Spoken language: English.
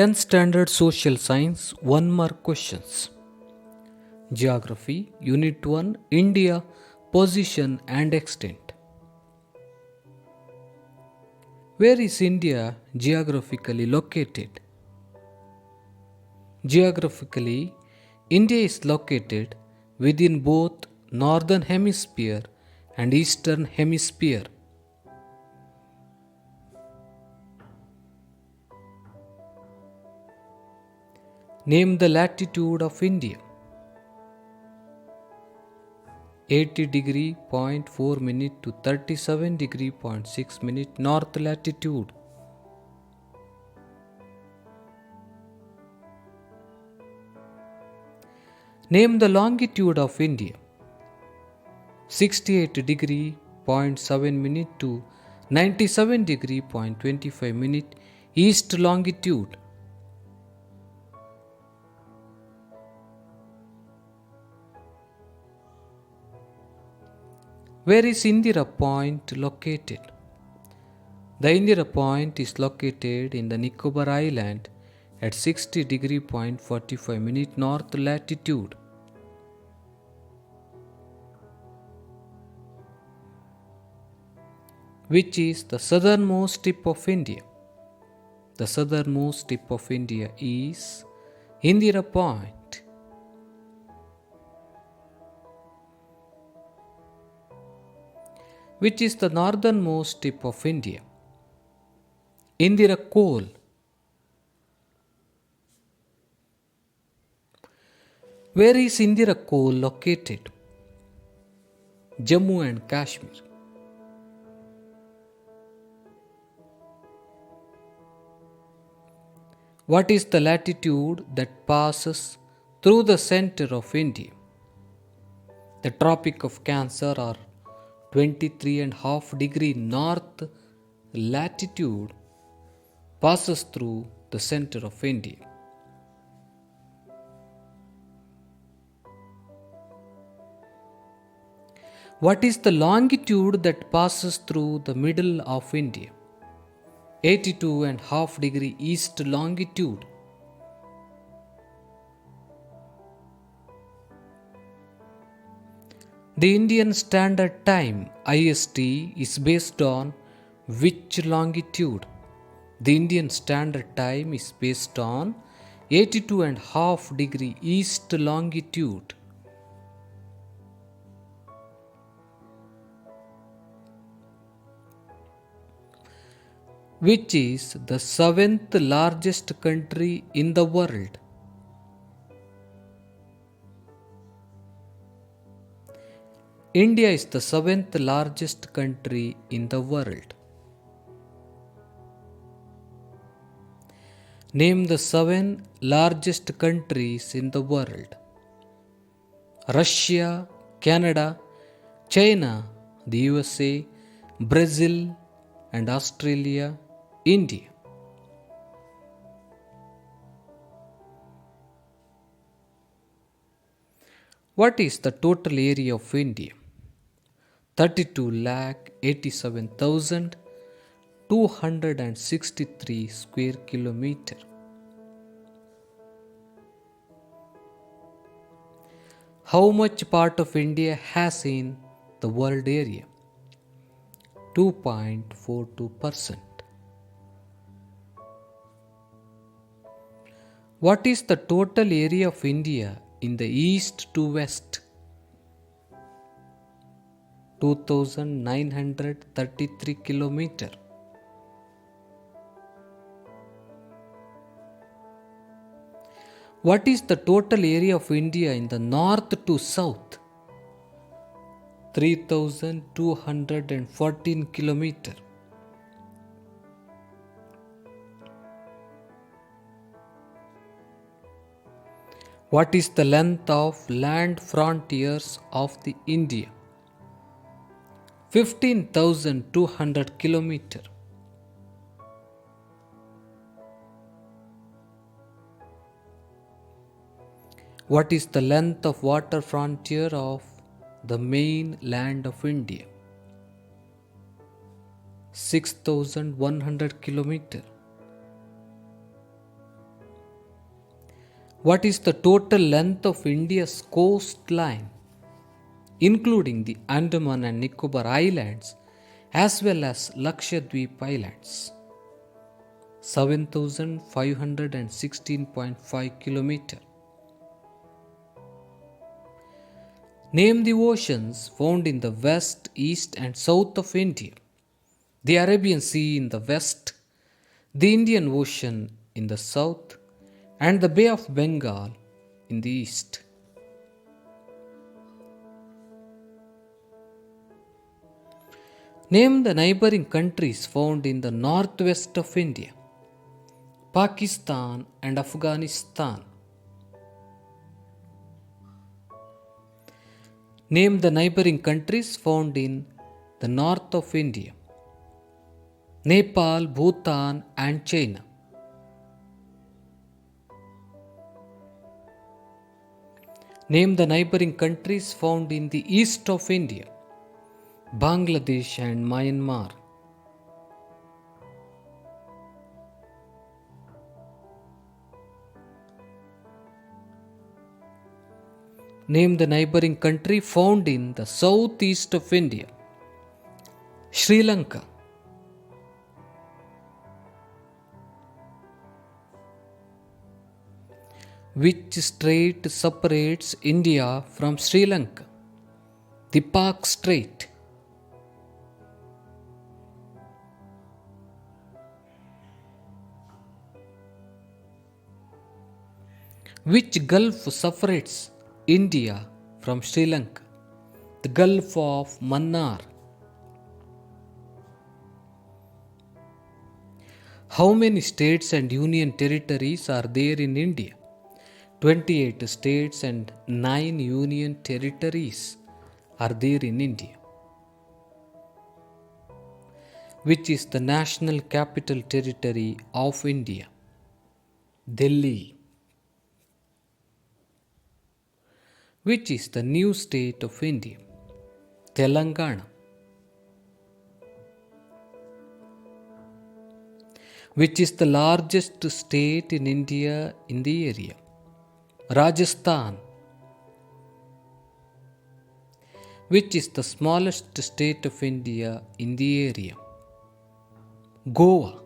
10th Standard Social Science 1 mark questions. Geography Unit 1 India Position and Extent. Where is India geographically located? Geographically, India is located within both Northern Hemisphere and Eastern Hemisphere. Name the latitude of India. 80 degree 0.4 minute to 37 degree 0.6 minute north latitude. Name the longitude of India. 68 degree 0.7 minute to 97 degree 0.25 minute east longitude. Where is Indira Point located? The Indira Point is located in the Nicobar Island at 60 degree 0.45 minute north latitude. Which is the southernmost tip of India? The southernmost tip of India is Indira Point. Which is the northernmost tip of India? Indira Col. Where is Indira Col located? Jammu and Kashmir. What is the latitude that passes through the center of India? The Tropic of Cancer or 23.5 degree north latitude passes through the center of India. What is the longitude that passes through the middle of India? 82.5 degree east longitude. The Indian Standard Time IST is based on which longitude? The Indian Standard Time is based on 82.5 degree east longitude. Which is the 7th largest country in the world? India is the 7th largest country in the world. Name the 7 largest countries in the world. Russia, Canada, China, the USA, Brazil and Australia, India. What is the total area of India? 32,87,263 square kilometer. How much part of India has in the world area? 2.42%. What is the total area of India in the east to west? 2,933 kilometer. What is the total area of India in the north to south? 3,214 kilometer. What is the length of land frontiers of the India? 15,200 kilometer. What is the length of water frontier of the main land of India? 6,100 kilometer. What is the total length of India's coastline, including the Andaman and Nicobar Islands as well as Lakshadweep Islands? 7,516.5 km. Name the oceans found in the west, east, and south of India. The Arabian Sea in the west, the Indian Ocean in the south, and the Bay of Bengal in the east. Name the neighboring countries found in the northwest of India. Pakistan and Afghanistan. Name the neighboring countries found in the north of India. Nepal, Bhutan, and China. Name the neighboring countries found in the east of India. Bangladesh and Myanmar. Name the neighboring country found in the southeast of India. Sri Lanka. Which strait separates India from Sri Lanka? The Pak Strait. Which gulf separates India from Sri Lanka? The Gulf of Mannar. How many states and union territories are there in India? 28 states and 9 union territories are there in India. Which is the national capital territory of India? Delhi. Which is the new state of India? Telangana. Which is the largest state in India in the area? Rajasthan. Which is the smallest state of India in the area? Goa.